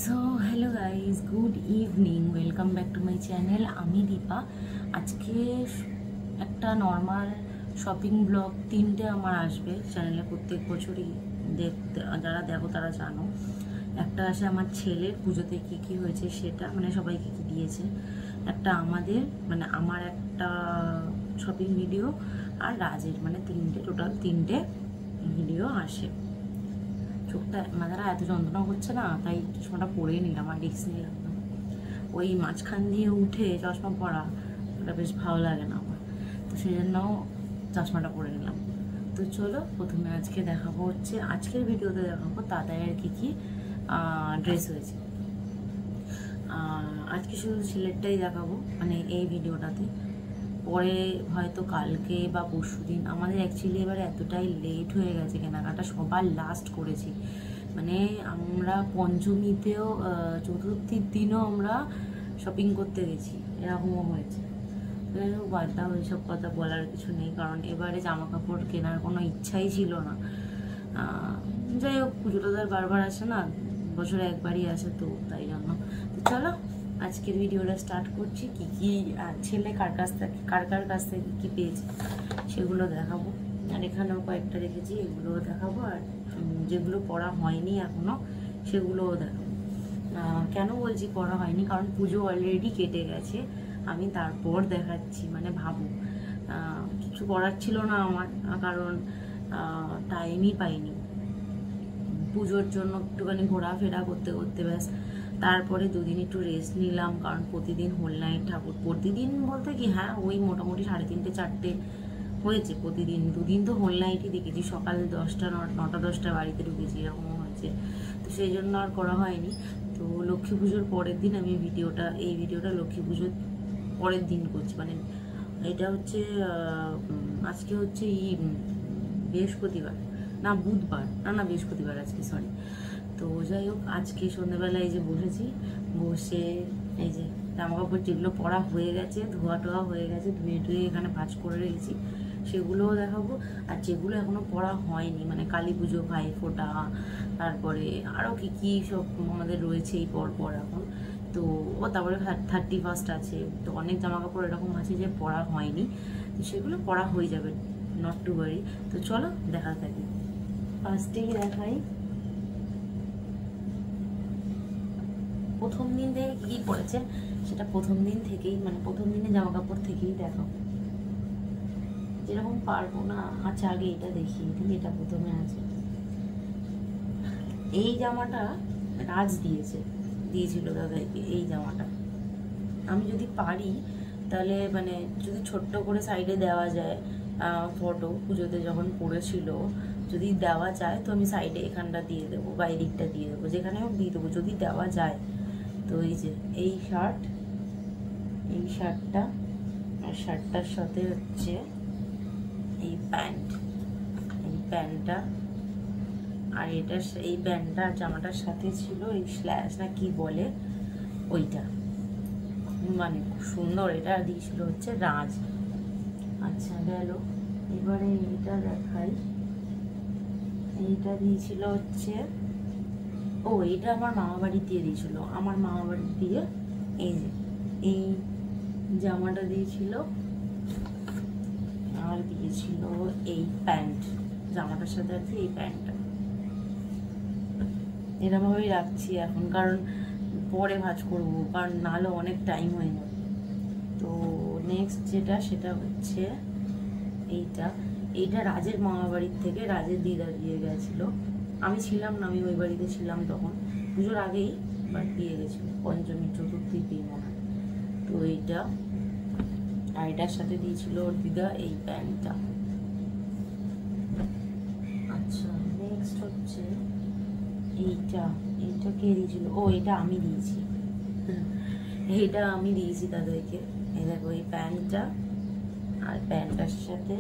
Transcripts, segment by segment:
So hello guys, good evening, welcome back to my channel. আমি দীপা। আজকে একটা normal shopping blog তিনটে আমার আসবে চ্যানেলে। প্রত্যেক বছরই দেখতে, যারা দেখো তারা জানো। একটা আসে আমার ছেলের পুজোতে কী কী হয়েছে সেটা, মানে সবাই কী কী দিয়েছে। একটা আমাদের, মানে আমার একটা শপিং ভিডিও, আর রাজের, মানে টোটাল তিনটে ভিডিও আসে। চোখটা মাথাটা এত যন্ত্রণা করছে না, তাই চশমাটা পরেই নিলাম, আর রিস্ক নিলাম না। ওই মাঝখান দিয়ে উঠে চশমা পরা ওটা বেশ ভালো লাগে না আমার, তো সেই জন্য চশমাটা পরে নিলাম। তো চলো, প্রথমে আজকে দেখাবো হচ্ছে, আজকের ভিডিওতে দেখাবো তাদের কী কী ড্রেস হয়েছে। আজকে শুধু ছেলেরটাই দেখাবো, মানে এই ভিডিওটাতে। পরে হয়তো কালকে বা পরশু দিন, আমাদের অ্যাকচুয়ালি এবারে এতটাই লেট হয়ে গেছে কেনাকাটা, সবার লাস্ট করেছি। মানে আমরা পঞ্চমীতেও, চতুর্থীর দিনও আমরা শপিং করতে গেছি, এরকমও হয়েছে। বাদ দাও, এইসব কথা বলার কিছু নেই, কারণ এবারে জামা কাপড় কেনার কোনো ইচ্ছাই ছিল না। যাই হোক, পুজোটা তো আর বারবার আসে না, বছরে একবারই আসে, তো তাই জন্য। তো চলো আজকের ভিডিওটা স্টার্ট করছি। কি কি ছেলে কার কাছ থেকে কী পেয়েছে সেগুলো দেখাবো, আর এখানেও কয়েকটা রেখেছি, এগুলোও দেখাবো, আর যেগুলো পড়া হয়নি এখনও সেগুলোও দেখাবো। কেন বলছি পড়া হয়নি, কারণ পুজো অলরেডি কেটে গেছে, আমি তারপর দেখাচ্ছি। মানে ভাবো, কিছু করার ছিল না আমার, কারণ টাইমই পাইনি পুজোর জন্য। একটুখানি ঘোরাফেরা করতে করতে ব্যাস। তারপরে দুদিন একটু রেস্ট নিলাম, কারণ প্রতিদিন হোল নাইট ঠাকুর, প্রতিদিন বলতে কি, হ্যাঁ ওই মোটামুটি 3:30 4টে হয়েছে প্রতিদিন। দুদিন তো হোল নাইটই দেখেছি, সকাল 10টা 9টা 10টা বাড়িতে ঢুকেছি, এরকমও হয়েছে। তো সেই জন্য আর করা হয়নি। তো লক্ষ্মী পুজোর পরের দিন আমি এই ভিডিওটা লক্ষ্মী পুজোর পরের দিন করছি। মানে এটা হচ্ছে আজকে হচ্ছে বৃহস্পতিবার, না বুধবার, না বৃহস্পতিবার আজকে, সরি। তো যাই হোক, আজকে সন্ধ্যেবেলায় এই যে বসে এই যে জামা কাপড় যেগুলো পরা হয়ে গেছে, ধোয়া টোয়া হয়ে গেছে, ধুয়ে এখানে ভাঁজ করে রেখেছি, সেগুলোও দেখাবো। আর যেগুলো এখনো পড়া হয়নি, মানে কালী পুজো, ভাইফোঁটা, তারপরে আরও কী কী সব আমাদের রয়েছে এই পর এখন। তো তারপরে 31st আছে, তো অনেক জামা কাপড় এরকম আছে যে পড়া হয়নি, তো সেগুলো পড়া হয়ে যাবে, নট টু ওয়ারি। তো চলো দেখা থাকি। ফার্স্টেই দেখাই প্রথম দিন থেকে কী করেছে সেটা, প্রথম দিন থেকেই, মানে প্রথম দিনে জামা কাপড় থেকেই দেখাবো, যেরকম পারবো না। আচ্ছা, আগে এটা দেখিয়ে দিই, এটা প্রথমে আছে। এই জামাটা রাজ দিয়েছিল দাদাকে। এই জামাটা আমি যদি পারি তাহলে, মানে যদি ছোট্ট করে সাইডে দেওয়া যায়, ফটো পুজোতে যখন পড়েছিল, যদি দেওয়া যায় তো আমি সাইডে এখানটা দিয়ে দেবো, বা এই দিকটা দিয়ে দেবো, যেখানে হোক দিয়ে দেবো যদি দেওয়া যায়। তো এই যে এই শার্টটা, আর শার্টটার সাথে হচ্ছে এই প্যান্টটা, আর এই প্যান্টটা জামাটার সাথে ছিল এই স্ল্যাশ না কি বলে ওইটা, মানে খুব সুন্দর। এটা দিয়েছিল হচ্ছে রাজ। আচ্ছা গেল, এবারে এইটা দেখাই। এইটা দিয়েছিল হচ্ছে, এইটা আমার মামা বাড়ি দিয়ে দিয়েছিল, আমার মামা বাড়ি দিয়ে এই যে এই জামাটা দিয়েছিল, আর দিয়েছিল এই প্যান্ট, জামাটার সাথে আছে এই প্যান্টটা। এরকমভাবেই রাখছি এখন, কারণ পরে ভাঁজ করবো, কারণ নাহলে অনেক টাইম হয়ে যাবে। তো নেক্সট সেটা হচ্ছে এইটা রাজের মামা বাড়ির থেকে রাজের দিদা দিয়ে গেছিলো। আমি ছিলাম না, আমি ওই বাড়িতে ছিলাম তখন, পুজোর আগেই, বাট দিয়ে গেছিলো পঞ্চমী চতুর্থীর দিন মনে হয়। তো এইটা, আর এটার সাথে দিয়েছিল ওর দিদা এই প্যান্টটা। আচ্ছা নেক্সট হচ্ছে এইটা কে দিয়েছিল, এটা আমি দিয়েছি, এইটা আমি দিয়েছি তাদেরকে। এই দেখো এই প্যান্টটা, আর প্যান্টটার সাথে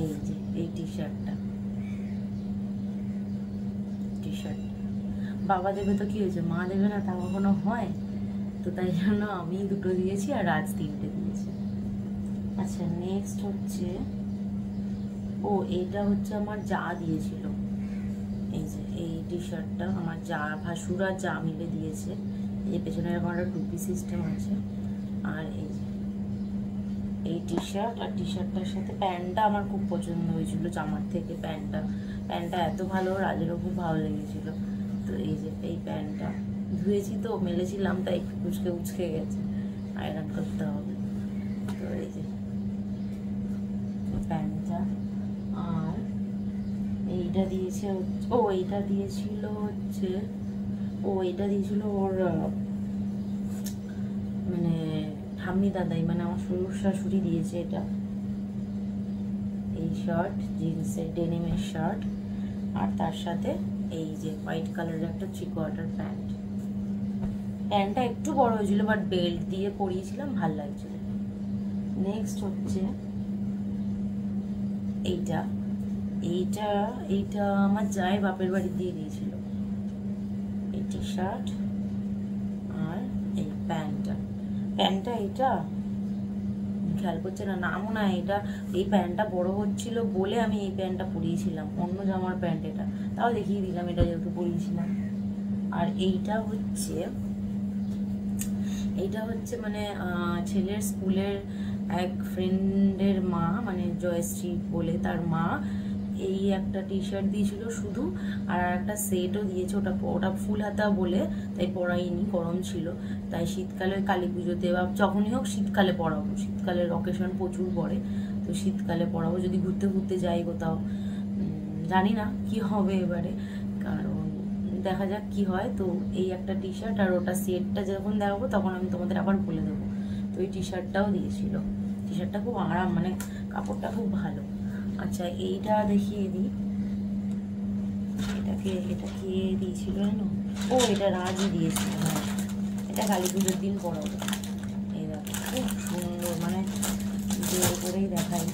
এই যে এই টি শার্ট। বাবা দেবে তো কি হয়েছে, মা দেবে না তা কখনো হয়? তো তাই জন্য আমি দুটো দিয়েছি, আর রাজ তিনটে দিয়েছি। আচ্ছা নেক্সট হচ্ছে, এটা হচ্ছে আমার যা দিয়েছিল, এই যে এই টি শার্টটা আমার যা ভাসুর আর যা মিলে দিয়েছে। এই পেছনে এরকম একটা টুপি সিস্টেম আছে। আর এই যে এই টি শার্ট, আর টি শার্টটার সাথে প্যান্টটা আমার খুব পছন্দ হয়েছিল জামার থেকে। প্যান্টটা এত ভালো, রাজেরও খুব ভালো লেগেছিল। তো এই যে এই প্যান্টটা ধুয়েছি তো, মেলেছিলাম তাই একটু উচকে গেছে, আয়রন করতে হবে। তো এই যে প্যান্টটা। আর এইটা দিয়েছে এইটা দিয়েছিল ওর মানে ঠাম্মি দাদাই, মানে আমার শ্বশুর শাশুড়ি দিয়েছে এটা। এই শার্ট, জিন্সের ডেনিমের শার্ট, আর তার সাথে এই যে হোয়াইট কালারের একটা 3 কোয়ার্টার প্যান্ট। প্যান্টটা একটু বড় হয়েছিল, বাট বেল্ট দিয়ে পরিয়েছিলাম, ভাল লাগছিল। নেক্সট হচ্ছে এইটা আমার জায় বাপের বাড়ি দিয়ে দিয়েছিল। এই টি শার্ট আর এই প্যান্টটা এটা খেয়াল করছে না, নামও না এটা। এই প্যান্টটা বড় হচ্ছিল বলে আমি এই প্যান্টটা পরিয়েছিলাম, অন্য জামার প্যান্ট এটা, তাও দেখিয়ে দিলাম এটা যেহেতু পরিয়েছিলাম। আর এইটা হচ্ছে মানে ছেলের স্কুলের এক ফ্রেন্ডের মা, মানে জয়শ্রী বলে তার মা, এই একটা টি শার্ট দিয়েছিল শুধু, আর একটা সেটও দিয়েছে। ওটা ফুল হাতা বলে তাই পরাইনি, গরম ছিল, তাই শীতকালে কালী পুজোতে বা যখনই হোক শীতকালে পরাবো। শীতকালের অকেশন প্রচুর পড়ে, তো শীতকালে পরাবো যদি ঘুরতে যাই কোথাও। জানি না কি হবে এবারে, কারণ দেখা যাক কি হয়। তো এই একটা টি শার্ট আর ওটা সেটটা যখন দেখাবো তখন আমি তোমাদের আবার বলে দেবো। তো এই টি শার্টটাও দিয়েছিল। টি শার্টটা খুব আরাম, মানে কাপড়টা খুব ভালো। আচ্ছা এইটা দেখিয়ে দিই, এটা কে দিয়েছিল জানো? এটা রাজই দিয়েছিল। হ্যাঁ, এটা কালী পুজোর দিন পরাবো। এই দেখো খুব সুন্দর, মানে জোর করেই দেখাই।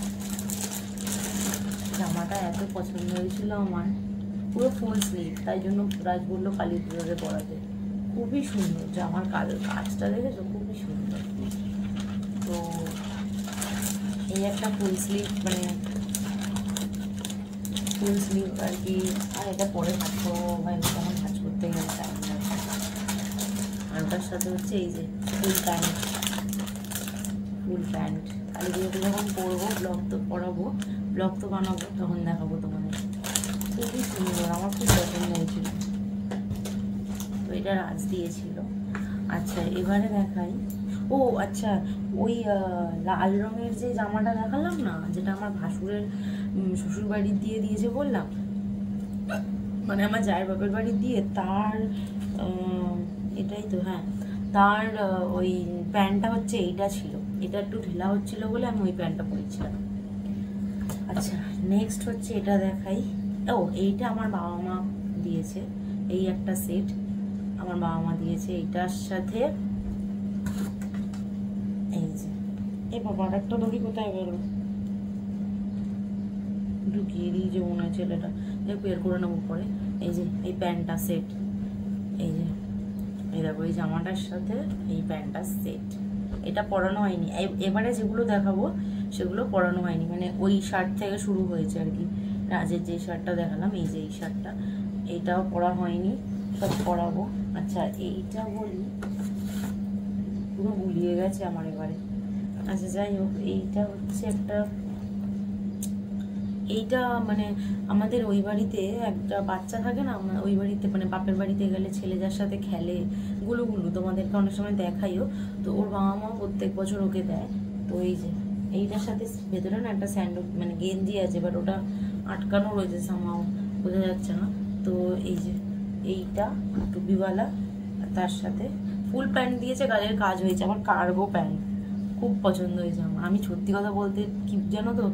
জামাটা এত পছন্দ হয়েছিল আমার, পুরো ফুল স্লিভ, তাই জন্য রাজ বললো কালী পুজোতে পরাতে। খুবই সুন্দর জামার কাজটা দেখেছো, খুবই সুন্দর। তো এই একটা ফুল স্লিভ, মানে ফুল স্লিভ আর কি। আর এটা পরে ভাজ করবো, ভাই তখন ভাজ করতে গেলে টাইম লাগবে। আর ওটার সাথে হচ্ছে এই যে ফুল প্যান্ট কালী পুজোতে যখন পরবো, ব্লগ তো বানাবো, তখন দেখাবো তোমাদের। খুবই সুন্দর, আমার খুব পছন্দ হয়েছিল। তো এটা রাজ দিয়েছিল। আচ্ছা এবারে দেখাই। আচ্ছা, ওই লাল রঙের যে জামাটা দেখালাম না, যেটা আমার ভাসুরের শ্বশুর বাড়ি দিয়ে দিয়েছে বললাম, মানে আমার জায়ের বাপের বাড়ি দিয়ে, তার এটাই তো, হ্যাঁ, তার ওই প্যান্টটা হচ্ছে এইটা ছিল। এটা একটু ঢিলা হচ্ছিল বলে আমি ওই প্যান্টটা পরেছিলাম। আচ্ছা নেক্সট হচ্ছে এটা দেখাই। এইটা আমার বাবা মা দিয়েছে, এই একটা সেট আমার বাবা মা দিয়েছে। এইটার সাথে এই যে, এই বাবা একটা দড়ি কোথায় গেল, ঢুকিয়ে দিয়েছে মনে হয় ছেলেটা, বের করে নেবো পরে। এই যে এই প্যান্টটা সেট, এই যে এই দেখো এই জামাটার সাথে এই প্যান্টটা সেট। এটা পরানো হয়নি, এবারে যেগুলো দেখাবো সেগুলো পরানো হয়নি, মানে ওই শার্ট থেকে শুরু হয়েছে আর কি। রাজের যে শার্টটা দেখালাম, এই যে এই শার্টটা, এইটাও পরা হয়নি, সব পরাবো। আচ্ছা এইটা বলি, পুরো গুলিয়ে গেছে আমার এবারে। আচ্ছা যাই হোক, এইটা হচ্ছে এইটা মানে আমাদের ওই বাড়িতে একটা বাচ্চা থাকে না, ওই বাড়িতে মানে বাপের বাড়িতে গেলে ছেলে যার সাথে খেলে, গুলু তোমাদেরকে অনেক সময় দেখাইও, তো ওর বাবা মা প্রত্যেক বছর ওকে দেয়। তো এই যে এইটার সাথে ভেতরে না একটা স্যান্ডো মানে গেঞ্জি আছে, বাট ওটা আটকানো রয়েছে, সামাও বোঝা যাচ্ছে না। তো এই যে এইটা টুপিওয়ালা, তার সাথে ফুল প্যান্ট দিয়েছে, গালের কাজ হয়েছে, আমার কার্গো প্যান্ট খুব পছন্দ হয়েছে আমার। আমি সত্যি কথা বলতে কি জানো তো,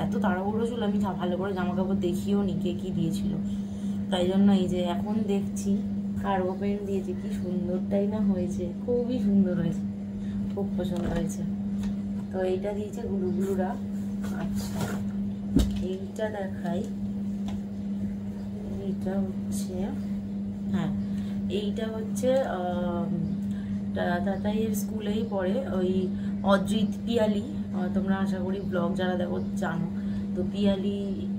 এত তাড়াহুড়ো ছিল, আমি ভালো করে জামা কাপড় দেখিও নি কে কি দিয়েছিল, তাই জন্য এই যে এখন দেখছি কার্গো প্যান্ট দিয়েছে, কি সুন্দরটাই না হয়েছে, খুবই সুন্দর হয়েছে, খুব পছন্দ হয়েছে। তো এইটা দিয়েছে গুলুরা। আচ্ছা এইটা দেখাই, এইটা হচ্ছে, হ্যাঁ এইটা হচ্ছে দাদাইয়ের স্কুলেই পড়ে, ওই অদ্রিত পিয়ালি, তোমরা আশা করি ব্লগ যারা দেখো জানো। তো পিয়ালি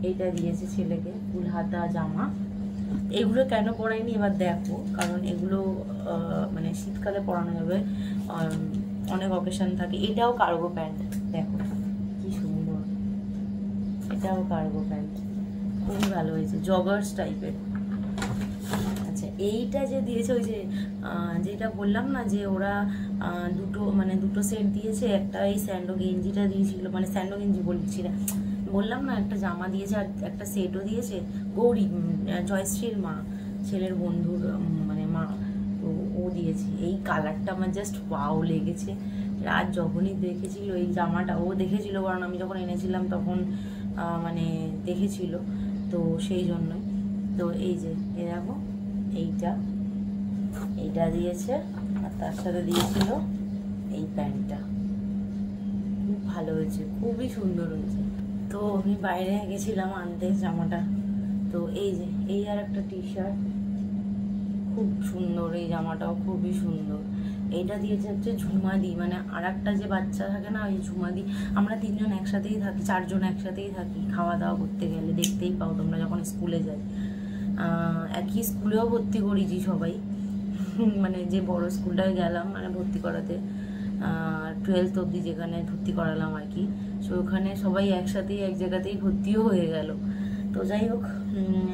এইটা দিয়েছে ছেলেকে, ফুল হাতা জামা, এগুলো কেন পরাইনি এবার দেখো, কারণ এগুলো মানে শীতকালে পরানো যাবে, অনেক অকেশন থাকে। এটাও কার্গো প্যান্ট, দেখো কি সুন্দর, এটাও কার্গো প্যান্ট, খুবই ভালো হয়েছে, জগার্স টাইপের। আচ্ছা এইটা যে দিয়েছে, ওই যে যেটা বললাম না যে ওরা দুটো সেট দিয়েছে, একটা এই স্যান্ডো গেঞ্জিটা দিয়েছিল, মানে স্যান্ডো গেঞ্জি বলছি না, বললাম না একটা জামা দিয়েছে আর একটা সেটও দিয়েছে। গৌরী, জয়শ্রীর মা, ছেলের বন্ধুর মানে মা, তো ও দিয়েছে। এই কালারটা আমার জাস্ট ওয়াও লেগেছে। রাত যখনই দেখেছিল এই জামাটা, ও দেখেছিল কারণ আমি যখন এনেছিলাম তখন মানে দেখেছিল, তো সেই জন্যই। তো এই যে দেখো এইটা দিয়েছে, আর তার সাথে দিয়েছিল এই প্যান্টটা, খুব ভালো হয়েছে, খুবই সুন্দর হয়েছে। তো আমি বাইরে গেছিলাম আনতে জামাটা, তো এই আর একটা টি শার্ট, খুব সুন্দর, এই জামাটাও খুবই সুন্দর। এইটা দিয়েছে হচ্ছে ঝুমাদি, মানে আর একটা যে বাচ্চা থাকে না ওই ঝুমাদি, আমরা 3 জন একসাথেই থাকি, 4 জন একসাথেই থাকি, খাওয়া দাওয়া করতে গেলে দেখতেই পাও তোমরা যখন স্কুলে যাই, একই স্কুলেও ভর্তি করেছি সবাই, মানে যে বড় স্কুলটায় গেলাম মানে ভর্তি করাতে, 12th অবধি যেখানে ভর্তি করালাম আর কি, সো ওখানে সবাই একসাথেই এক জায়গাতেই ভর্তিও হয়ে গেল। তো যাই হোক,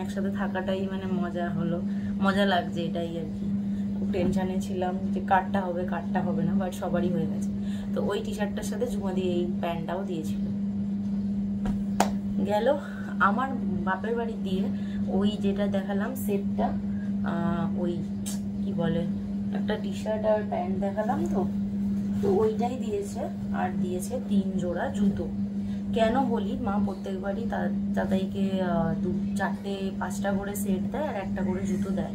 একসাথে থাকাটাই মানে মজা লাগছে, এটাই আর কি। খুব টেনশানে ছিলাম যে কার্ডটা হবে না, বাট সবারই হয়ে গেছে। তো ওই টি শার্টটার সাথে ঝুমা দিয়ে এই প্যান্টটাও দিয়েছিল। গেল আমার বাপের বাড়ি দিয়ে ওই যেটা দেখালাম সেটটা, ওই কি বলে একটা টি শার্ট আর প্যান্ট দেখালাম, তো ওইটাই দিয়েছে, আর দিয়েছে 3 জোড়া জুতো। কেন বলি, মা প্রত্যেকবারই দাদাইকে 2, 4টে 5টা করে সেট দেয় আর একটা করে জুতো দেয়,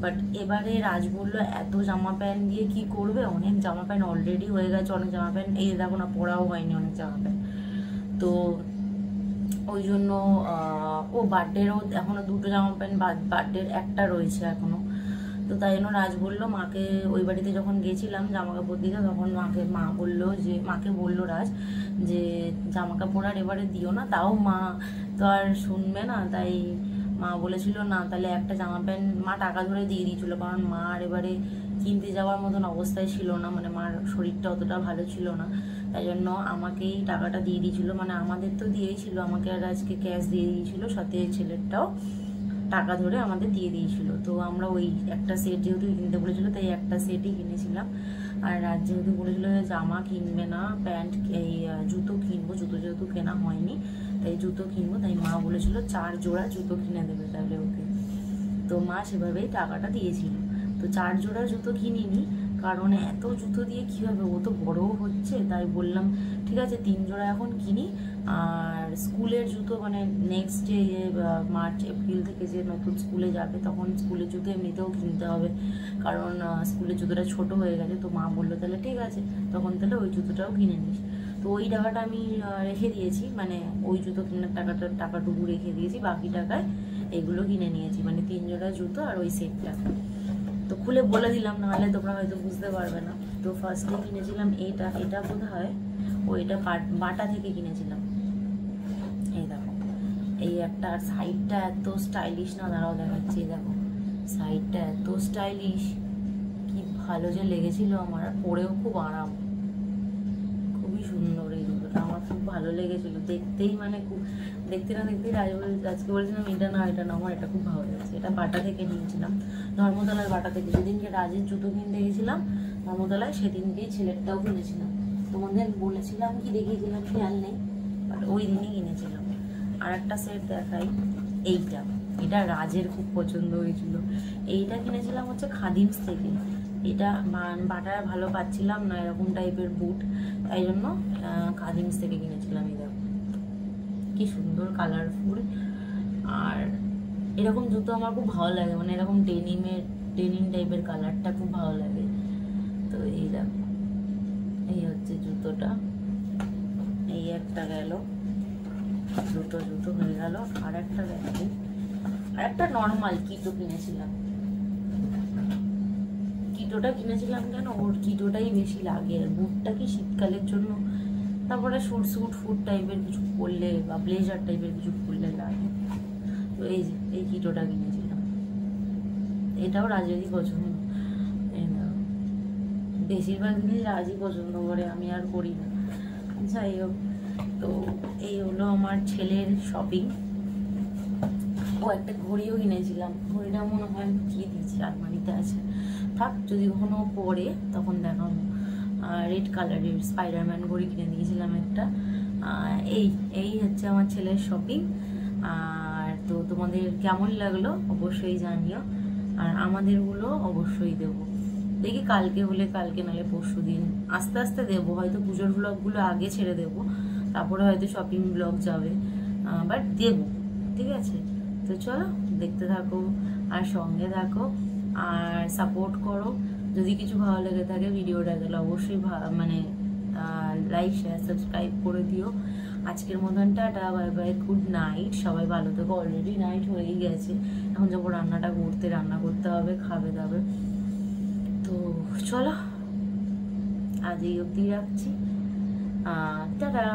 বাট এবারে রাজ বললো এত জামা প্যান্ট দিয়ে কি করবে, অনেক জামা প্যান্ট অলরেডি হয়ে গেছে, অনেক জামা প্যান্ট এই দেখো না পরাও হয়নি অনেক জামা প্যান্ট, তো ওই জন্য ও বার্থডেরও এখনো 2টো জামা প্যান্ট, বার্থডের একটা রয়েছে এখনো। তো তাই জন্য রাজ বললো মাকে, ওই বাড়িতে যখন গেছিলাম জামা কাপড় দিতে, তখন মাকে বললো রাজ যে জামা কাপড় আর এবারে দিও না, তাও মা তো আর শুনবে না, তাই মা বলেছিল না তাহলে একটা জামা প্যান্ট, মা টাকা ধরে দিয়ে দিয়েছিল, কারণ মা আর এবারে কিনতে যাওয়ার মতন অবস্থায় ছিল না, মানে মার শরীরটা অতটা ভালো ছিল না, তাই জন্য আমাকেই টাকাটা দিয়ে দিয়েছিল, মানে আমাদের তো দিয়েই ছিল, আমাকে আর আজকে ক্যাশ দিয়ে দিয়েছিল, সাথে ছেলেরটাও টাকা ধরে আমাদের দিয়ে দিয়েছিল। তো আমরা ওই একটা সেট যেহেতু কিনতে বলেছিল তাই একটা সেটই কিনেছিলাম, আর রাজ যেহেতু বলেছিল জামা কিনবে না, প্যান্ট এই জুতো কিনবো, জুতো যেহেতু কেনা হয়নি তাই জুতো কিনবো, তাই মা বলেছিল 4 জোড়া জুতো কিনে দেবে তাহলে ওকে, তো মা সেভাবেই টাকাটা দিয়েছিল। তো 4 জোড়া জুতো কিনিনি, কারণ এত জুতো দিয়ে কী হবে, ও তো বড়ও হচ্ছে, তাই বললাম ঠিক আছে 3 জোড়া এখন কিনি, আর স্কুলের জুতো মানে নেক্সট যে মার্চ এপ্রিল থেকে যে নতুন স্কুলে যাবে তখন স্কুলের জুতো এমনিতেও কিনতে হবে, কারণ স্কুলের জুতোটা ছোট হয়ে গেছে। তো মা বললো তাহলে ঠিক আছে, তখন তাহলে ওই জুতোটাও কিনে নিস। তো ওই টাকাটা আমি রেখে দিয়েছি, মানে ওই জুতো কেনার টাকাটুকু রেখে দিয়েছি, বাকি টাকায় এগুলো কিনে নিয়েছি, মানে 3 জোড়া জুতো আর ওই সেটটা। তো খুলে বলে দিলাম, নাহলে তোমরা হয়তো বুঝতে পারবে না। তো ফার্স্টে কিনেছিলাম এটা বোধ হয় এটা বাটা থেকে কিনেছিলাম, এই দেখো এই একটা, আর সাইডটা এত স্টাইলিশ না, দাঁড়াও দেখাচ্ছি, দেখো সাইডটা এত স্টাইলিশ, কি ভালো যে লেগেছিল আমার, আর পরেও খুব আরাম, খুবই সুন্দর এই জুতোটা, আমার খুব ভালো লেগেছিল দেখতেই, মানে খুব দেখতে না দেখতেই আজকে বলছিলাম এটা না আমার এটা খুব ভালো লেগেছে। এটা বাটা থেকে নিয়েছিলাম, ধর্মতলার বাটা থেকে, যেদিনকে রাজের জুতো কিনতে গেছিলাম ধর্মতলায় সেদিনকেই ছেলেরটাও কিনেছিলাম, তোমাদের বলেছিলাম কি দেখিয়েছিলাম খেয়াল নেই, বাট ওই দিনই কিনেছিলাম। আর একটা সেট দেখাই, এটা রাজের খুব পছন্দ হয়েছিল, এইটা কিনেছিলাম হচ্ছে খাদিমস থেকে, এটা বাটা ভালো পাচ্ছিলাম না এরকম টাইপের বুট, তাই জন্য খাদিমস থেকে কিনেছিলাম। এই দেখো কি সুন্দর কালারফুল, আর এরকম জুতো আমার খুব ভালো লাগে, মানে এরকম ডেনিম টাইপের কালারটা খুব ভালো লাগে। তো এই দেখো এই হচ্ছে জুতোটা, এই একটা গেল, জুতো হয়ে গেল, আর একটা দেখো, আর একটা নর্মাল কিটো কিনেছিলাম, কিটোটা কিনেছিলাম কেন, ওর কিটোটাই বেশি লাগে, আর বুটটা কি শীতকালের জন্য, তারপরে ফুট টাইপের কিছু পরলে বা ব্লেজার টাইপের কিছু পরলে লাগে। তো এই কিটোটা কিনেছিলাম, এটাও রাজেরই পছন্দ। এই দেখো, বেশিরভাগ জিনিস রাজই পছন্দ করে, আমি আর করি না। যাই হোক, তো এই হলো আমার ছেলের শপিং। ও একটা ঘড়িও কিনেছিলাম, ঘড়িটা মনে হয় দিয়ে দিয়েছি, আলমারিতে আছে, থাক, যদি কখনো পরে তখন দেখাবো। রেড কালারের স্পাইডারম্যান ঘড়ি কিনে দিয়েছিলাম একটা। এই এই হচ্ছে আমার ছেলের শপিং। আর তো তোমাদের কেমন লাগলো অবশ্যই জানিও, আর আমাদেরগুলো অবশ্যই দেবো। দেখি কালকে হলে কালকে, নাহলে পরশু দিন আস্তে আস্তে দেবো, হয়তো পুজোর ব্লগগুলো আগে ছেড়ে দেবো, তারপরে হয়তো শপিং ব্লগ যাবে, বাট দেবো, ঠিক আছে? তো চলো দেখতে থাকো আর সঙ্গে থাকো আর সাপোর্ট করো। যদি কিছু ভালো লেগে থাকে ভিডিওটা, তাহলে অবশ্যই মানে লাইক শেয়ার সাবস্ক্রাইব করে দিও। আজকের মতন tata, bye bye, good night, সবাই ভালো থেকো। অলরেডি নাইট হয়েই গেছে, এখন যাবো রান্না করতে হবে, খাবে দাবে। তো চলো আজ এই অবধি রাখছি, টাটা।